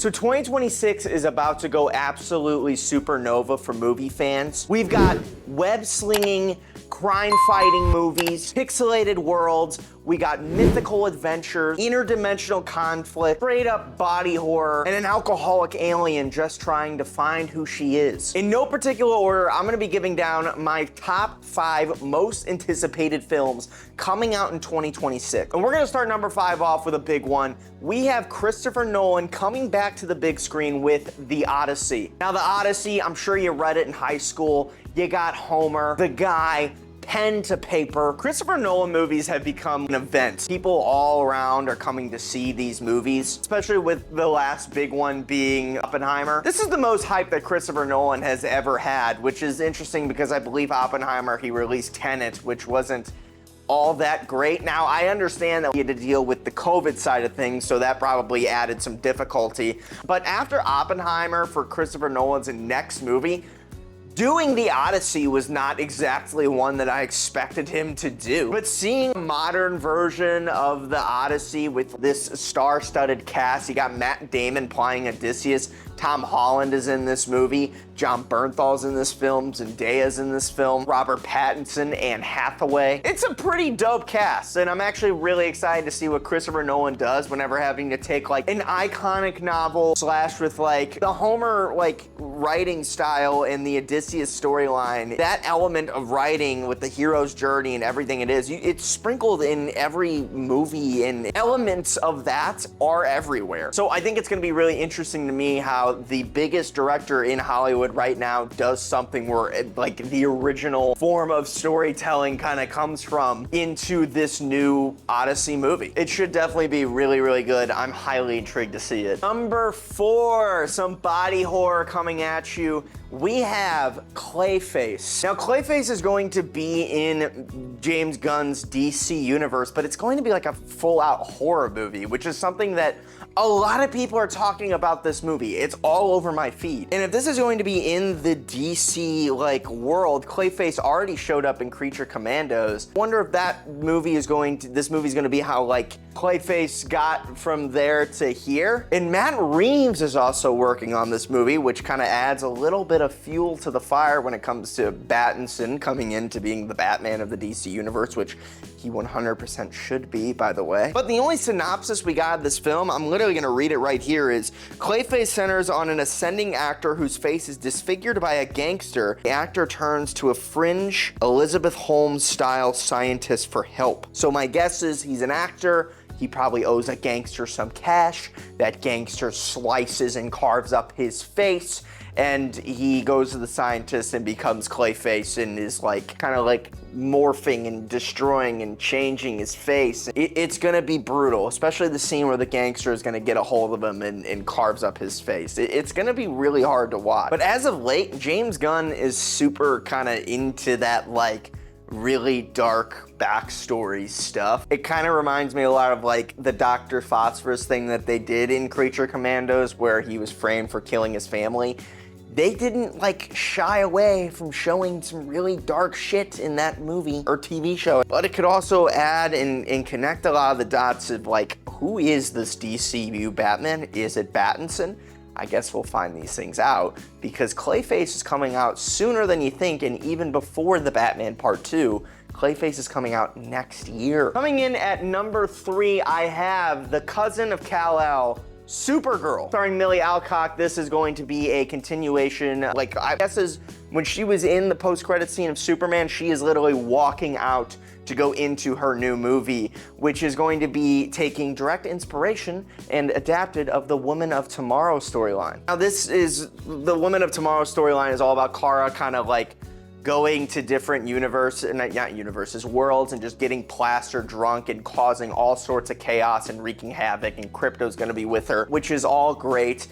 So 2026 is about to go absolutely supernova for movie fans. We've got web-slinging, crime-fighting movies, pixelated worlds, we got mythical adventures, interdimensional conflict, straight-up body horror, and an alcoholic alien just trying to find who she is. In no particular order, I'm gonna be giving down my top 5 most anticipated films coming out in 2026. And we're gonna start number 5 off with a big one. We have Christopher Nolan coming back to the big screen with The Odyssey. Now, The Odyssey, I'm sure you read it in high school. You got Homer, the guy, pen to paper. Christopher Nolan movies have become an event. People all around are coming to see these movies, especially with the last big one being Oppenheimer. This is the most hype that Christopher Nolan has ever had, which is interesting because I believe Oppenheimer, he released Tenet, which wasn't all that great. Now, I understand that we had to deal with the COVID side of things, so that probably added some difficulty. But after Oppenheimer, for Christopher Nolan's next movie, doing The Odyssey was not exactly one that I expected him to do. But seeing a modern version of The Odyssey with this star-studded cast, you got Matt Damon playing Odysseus, Tom Holland is in this movie, John Bernthal's in this film, Zendaya's in this film, Robert Pattinson, Anne Hathaway. It's a pretty dope cast, and I'm actually really excited to see what Christopher Nolan does whenever having to take like an iconic novel slash with like the Homer like writing style and the Odysseus storyline. That element of writing with the hero's journey and everything it is, it's sprinkled in every movie, and elements of that are everywhere. So I think it's gonna be really interesting to me how the biggest director in Hollywood right now does something where like the original form of storytelling kind of comes from into this new Odyssey movie. It should definitely be really, really good. I'm highly intrigued to see it. Number 4, some body horror coming at you. We have Clayface. Now, Clayface is going to be in James Gunn's DC universe, but it's going to be like a full-out horror movie, which is something that a lot of people are talking about this movie. It's all over my feed. And if this is going to be in the DC like world, Clayface already showed up in Creature Commandos. I wonder if that movie is this movie's gonna be how like Clayface got from there to here. And Matt Reeves is also working on this movie, which kind of adds a little bit of fuel to the fire when it comes to Pattinson coming into being the Batman of the DC universe, which he 100% should be, by the way. But the only synopsis we got of this film, I'm literally gonna read it right here, is Clayface centers on an ascending actor whose face is disfigured by a gangster. The actor turns to a fringe Elizabeth Holmes-style scientist for help. So my guess is he's an actor. He probably owes a gangster some cash. That gangster slices and carves up his face, and he goes to the scientist and becomes Clayface and is like kind of like morphing and destroying and changing his face. It's gonna be brutal, especially the scene where the gangster is gonna get a hold of him and carves up his face. It's gonna be really hard to watch. But as of late, James Gunn is super kind of into that like really dark backstory stuff. It kind of reminds me a lot of like the Dr. Phosphorus thing that they did in Creature Commandos, where he was framed for killing his family. They didn't like shy away from showing some really dark shit in that movie or TV show. But it could also add and connect a lot of the dots of like, who is this DCU Batman? Is it Pattinson? I guess we'll find these things out, because Clayface is coming out sooner than you think, and even before the Batman Part 2, Clayface is coming out next year. Coming in at number 3, I have the cousin of Kal-El, Supergirl. Starring Milly Alcock, this is going to be a continuation, like I guess is when she was in the post-credit scene of Superman, she is literally walking out to go into her new movie, which is going to be taking direct inspiration and adapted of the Woman of Tomorrow storyline. Now the Woman of Tomorrow storyline is all about Kara kind of like going to different worlds and just getting plastered drunk and causing all sorts of chaos and wreaking havoc, and Krypto's gonna be with her, which is all great.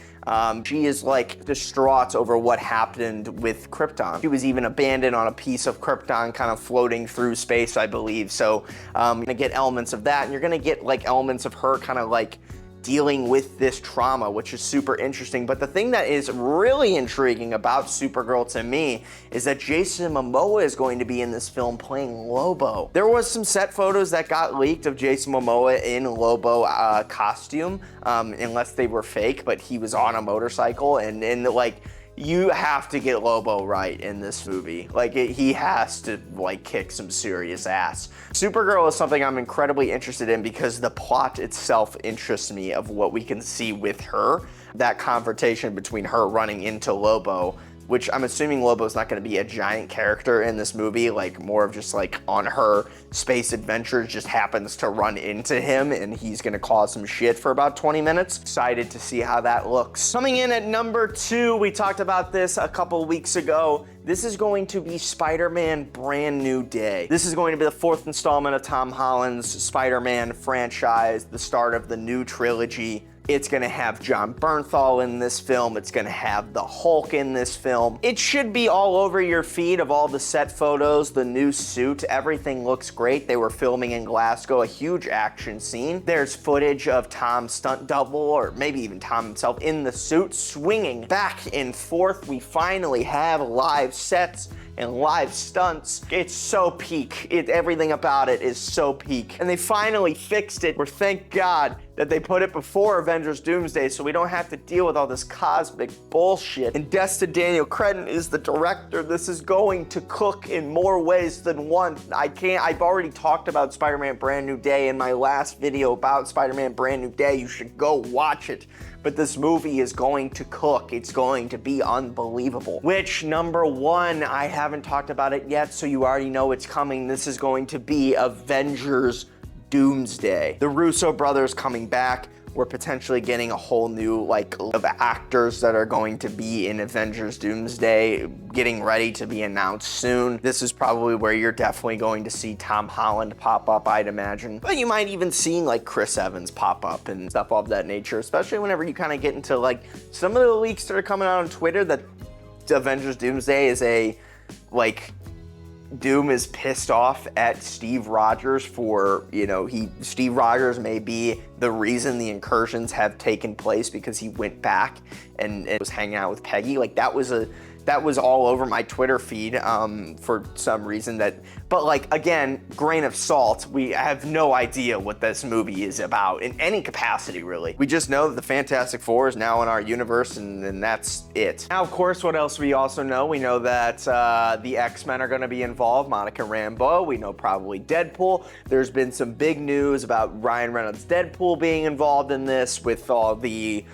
She is like distraught over what happened with Krypton. She was even abandoned on a piece of Krypton kind of floating through space, I believe. So you're gonna get elements of that, and you're gonna get like elements of her kind of like dealing with this trauma, which is super interesting. But the thing that is really intriguing about Supergirl to me is that Jason Momoa is going to be in this film playing Lobo. There was some set photos that got leaked of Jason Momoa in Lobo costume, unless they were fake, but he was on a motorcycle, and like, you have to get Lobo right in this movie. Like, he has to, like, kick some serious ass. Supergirl is something I'm incredibly interested in because the plot itself interests me of what we can see with her. That confrontation between her running into Lobo, which I'm assuming Lobo's not going to be a giant character in this movie, like more of just like on her space adventures, just happens to run into him and he's going to cause some shit for about 20 minutes. Excited to see how that looks. Coming in at number 2, we talked about this a couple weeks ago. This is going to be Spider-Man Brand New Day. This is going to be the 4th installment of Tom Holland's Spider-Man franchise, the start of the new trilogy. It's gonna have John Bernthal in this film. It's gonna have the Hulk in this film. It should be all over your feed of all the set photos, the new suit, everything looks great. They were filming in Glasgow, a huge action scene. There's footage of Tom's stunt double, or maybe even Tom himself in the suit, swinging back and forth. We finally have live sets and live stunts. It's so peak. Everything about it is so peak. And they finally fixed it. We're thank God that they put it before Avengers Doomsday so we don't have to deal with all this cosmic bullshit. And Destin Daniel Cretton is the director. This is going to cook in more ways than one. I've already talked about Spider-Man Brand New Day in my last video about Spider-Man Brand New Day. You should go watch it. But this movie is going to cook. It's going to be unbelievable. Which, number 1, I haven't talked about it yet, so you already know it's coming. This is going to be Avengers Doomsday. The Russo brothers coming back. We're potentially getting a whole new, like, of actors that are going to be in Avengers Doomsday, getting ready to be announced soon. This is probably where you're definitely going to see Tom Holland pop up, I'd imagine. But you might even see, like, Chris Evans pop up and stuff of that nature, especially whenever you kind of get into, like, some of the leaks that are coming out on Twitter that Avengers Doomsday is a, like, Doom is pissed off at Steve Rogers for, you know, Steve Rogers may be the reason the incursions have taken place because he went back and was hanging out with Peggy. Like, that was all over my Twitter feed for some reason but like, again, grain of salt. We have no idea what this movie is about in any capacity, really. We just know that the Fantastic Four is now in our universe and that's it. Now, of course, what else we also know? We know that the X-Men are gonna be involved, Monica Rambeau. We know probably Deadpool. There's been some big news about Ryan Reynolds' Deadpool being involved in this with all the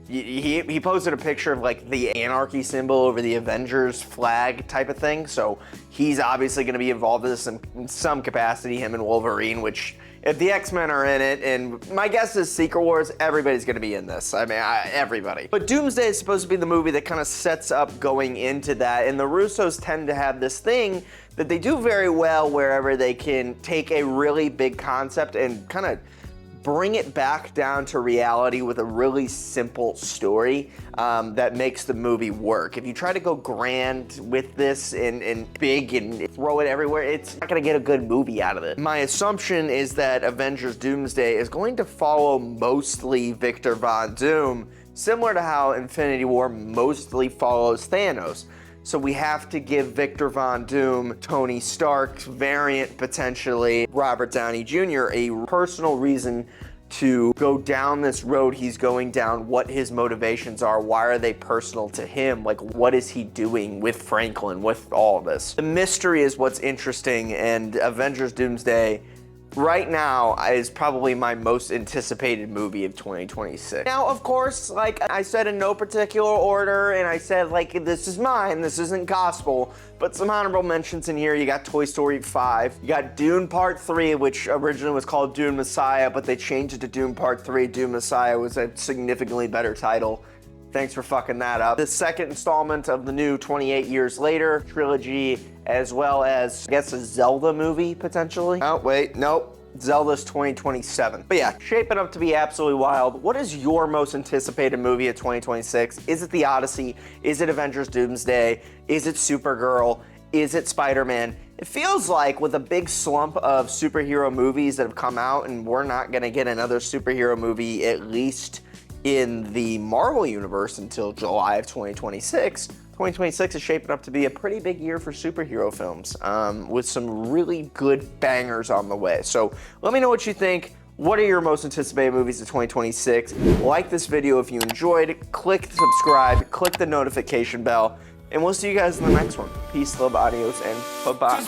He posted a picture of like the anarchy symbol over the Avengers flag type of thing. So he's obviously going to be involved in this in some capacity, him and Wolverine, which if the X-Men are in it, and my guess is Secret Wars, everybody's going to be in this. I mean, everybody. But Doomsday is supposed to be the movie that kind of sets up going into that. And the Russos tend to have this thing that they do very well wherever they can take a really big concept and kind of bring it back down to reality with a really simple story that makes the movie work. If you try to go grand with this and big and throw it everywhere, it's not gonna get a good movie out of it. My assumption is that Avengers Doomsday is going to follow mostly Victor Von Doom, similar to how Infinity War mostly follows Thanos. So we have to give Victor Von Doom, Tony Stark's variant potentially, Robert Downey Jr., a personal reason to go down this road he's going down, what his motivations are, why are they personal to him, like what is he doing with Franklin, with all of this. The mystery is what's interesting, and Avengers Doomsday right now is probably my most anticipated movie of 2026. Now, of course, like I said in no particular order, and I said like this is mine, this isn't gospel, but some honorable mentions in here. You got Toy Story 5, you got Dune Part 3, which originally was called Dune Messiah, but they changed it to Dune Part 3. Dune Messiah was a significantly better title. Thanks for fucking that up. The second installment of the new 28 Years Later trilogy, as well as, I guess, a Zelda movie, potentially. Oh, wait, nope. Zelda's 2027. But yeah, shaping up to be absolutely wild. What is your most anticipated movie of 2026? Is it The Odyssey? Is it Avengers Doomsday? Is it Supergirl? Is it Spider-Man? It feels like with a big slump of superhero movies that have come out, and we're not gonna get another superhero movie at least in the Marvel universe until July of 2026. 2026 is shaping up to be a pretty big year for superhero films, with some really good bangers on the way. So let me know what you think. What are your most anticipated movies of 2026? Like this video if you enjoyed. Click subscribe, click the notification bell, and we'll see you guys in the next one. Peace, love, adios, and bye-bye.